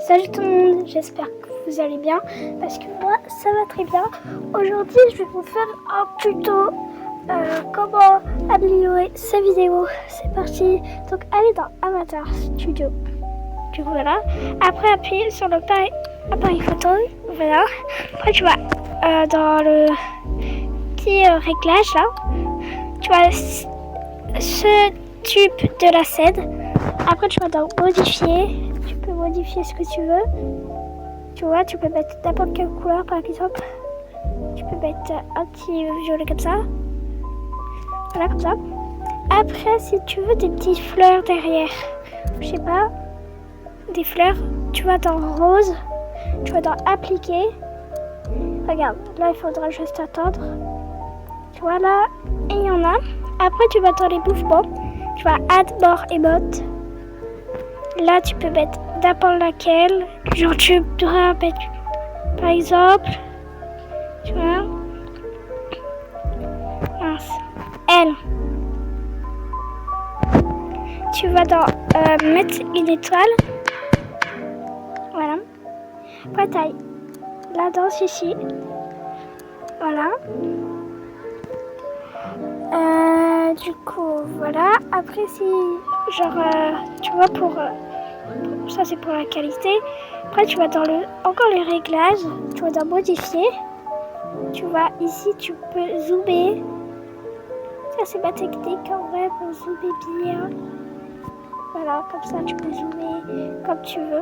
Salut tout le monde, j'espère que vous allez bien, parce que moi ça va très bien. Aujourd'hui je vais vous faire un tuto comment améliorer sa vidéo. C'est parti, donc allez dans Avatar Studio. Du coup voilà, après appuyer sur l'appareil photo, voilà. Après tu vas dans le petit réglage là, tu vas ce tube de la scène. Après tu vas dans modifier. Tu peux modifier ce que tu veux. Tu vois, tu peux mettre n'importe quelle couleur par exemple. Tu peux mettre un petit violet comme ça. Voilà, comme ça. Après, si tu veux des petites fleurs derrière, je sais pas, des fleurs, tu vas dans rose, tu vas dans appliquer. Regarde, là il faudra juste attendre. Tu vois là, et il y en a. Après, tu vas dans les mouvements. Tu vas add more emote. Là, tu peux mettre n'importe laquelle. Genre, tu dois mettre, par exemple, tu vois, mince, elle. Tu vas dans mettre une étoile. Voilà. Après, taille. La danse ici. Voilà. Du coup, voilà. Après, si, genre, tu vois, pour ça c'est pour la qualité. Après tu vas dans encore les réglages, tu vas dans modifier, tu vas ici, tu peux zoomer. Ça c'est ma technique en vrai pour zoomer bien. Voilà, comme ça tu peux zoomer comme tu veux.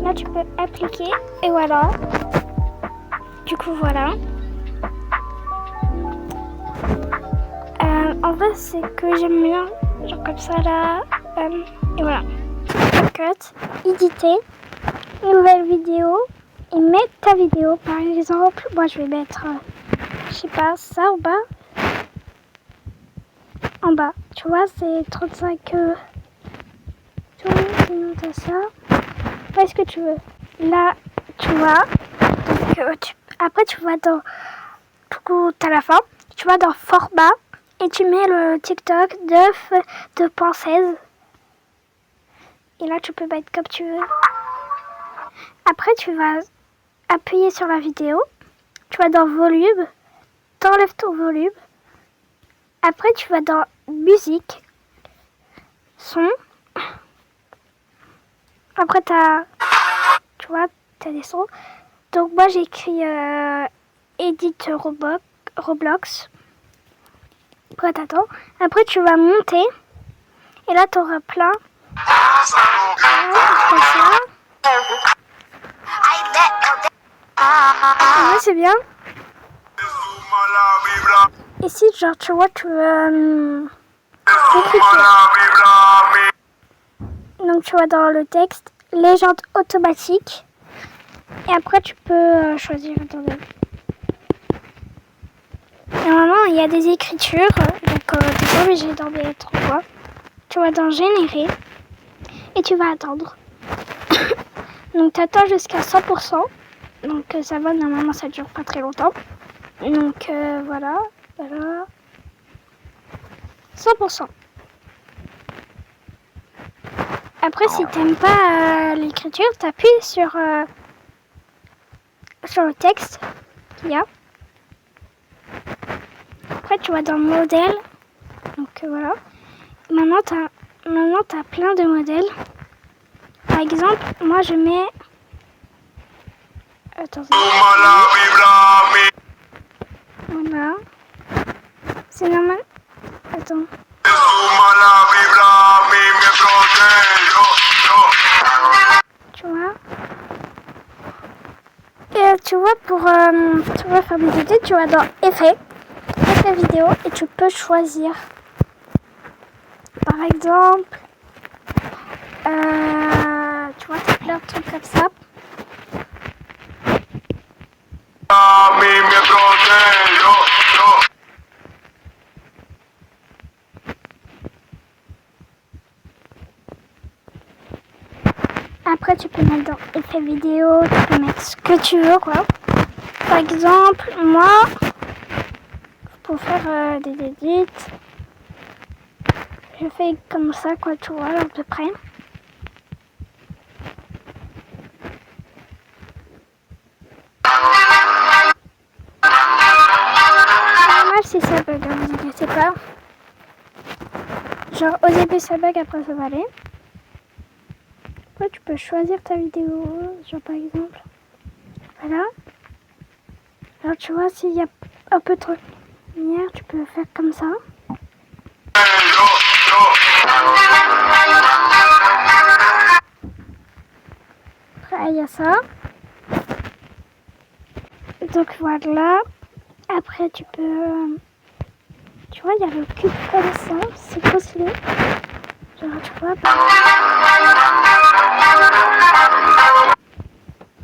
Là tu peux appliquer et voilà. Du coup voilà. En vrai, c'est que j'aime bien, genre comme ça là, et voilà. Cut, éditer, nouvelle vidéo, et mettre ta vidéo. Par exemple, moi je vais mettre, je sais pas, ça en bas. En bas, tu vois, c'est 35. Tu vois, sinon t'as ça. Fais ce que tu veux. Là, tu vois, donc, après tu vas dans, du coup, t'as la fin, tu vas dans format. Et tu mets le TikTok de 2.16. Et là, tu peux mettre comme tu veux. Après, tu vas appuyer sur la vidéo. Tu vas dans volume. T'enlèves ton volume. Après, tu vas dans musique. Son. Après, tu vois, t'as des sons. Donc, moi, j'ai écrit Edit Roblox. Après, t'attends. Après, tu vas monter. Et là, tu auras plein. Ouais, c'est bien. Ici, genre, tu vois, tu veux... Donc, tu vas dans le texte. Légende automatique. Et après, tu peux choisir. Attendez. Normalement, il y a des écritures, donc tu n'es pas obligé d'en mettre 3. Tu vas dans générer et tu vas attendre. Donc tu attends jusqu'à 100%. Donc ça va, normalement ça dure pas très longtemps. Donc voilà. 100%. Après, si t'aimes pas l'écriture, t'appuies sur le texte qu'il y a. Après, tu vas dans modèle. Donc voilà. Maintenant, t'as plein de modèles. Par exemple, moi je mets... Attends. Voilà. C'est normal. Attends. Tu vois. Et tu vois, pour tu vas faire des études, tu vas dans effet vidéo et tu peux choisir. Par exemple, tu vois, t'as plein de trucs comme ça. Après, tu peux mettre dans effet vidéo, tu peux mettre ce que tu veux, quoi. Par exemple, moi, pour vous faire des edits. Je fais comme ça, quoi, tu vois, à peu près. Normal si ça bug, hein, vous inquiétez pas. Genre au début ça bug, après ça va aller. Après tu peux choisir ta vidéo, genre par exemple. Voilà. Alors tu vois, s'il y a un peu trop de lumière, tu peux faire comme ça. Après il y a ça. Donc voilà. Après tu peux... tu vois, il y a le cube comme ça. C'est trop stylé. Genre tu vois...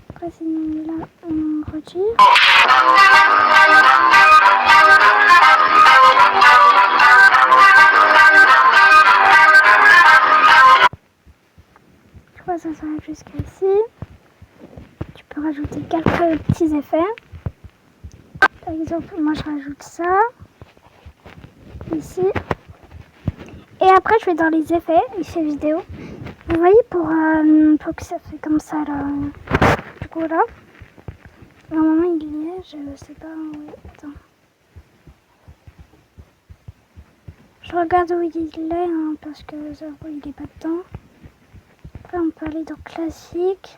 après sinon là on retire. Tu vois, ça s'arrête jusqu'à ici. Tu peux rajouter quelques petits effets. Par exemple, moi je rajoute ça. Ici. Et après je vais dans les effets, effets vidéo. Vous voyez pour que ça fait comme ça là. Du coup là. Normalement il y est, je sais pas. Oui, attends. Je regarde où il est hein, parce que ça il est pas dedans. Après on peut aller dans classique.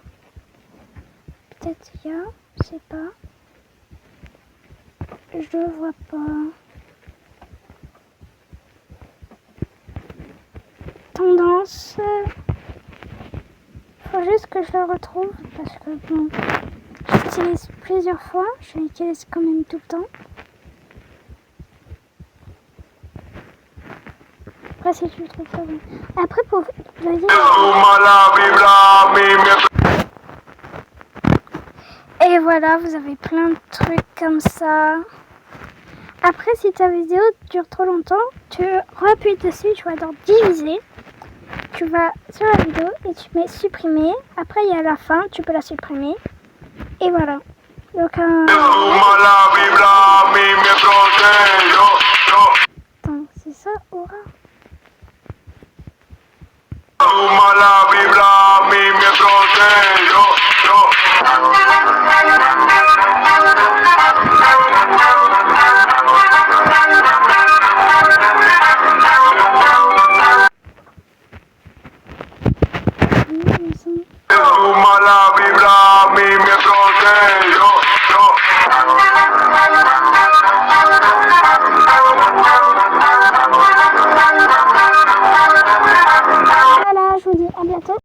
Peut-être il y a, je sais pas. Je le vois pas. Tendance. Faut juste que je le retrouve parce que bon, j'utilise plusieurs fois. Je l'utilise quand même tout le temps. Après si tu le trouves pas bon. Après pour voyez. Et voilà, vous avez plein de trucs comme ça. Après, si ta vidéo dure trop longtemps, tu appuies dessus, tu vas dans diviser. Tu vas sur la vidéo et tu mets supprimer. Après, il y a la fin, tu peux la supprimer. Et voilà. Donc, attends, c'est ça, aura. Voilà, je vous dis à bientôt.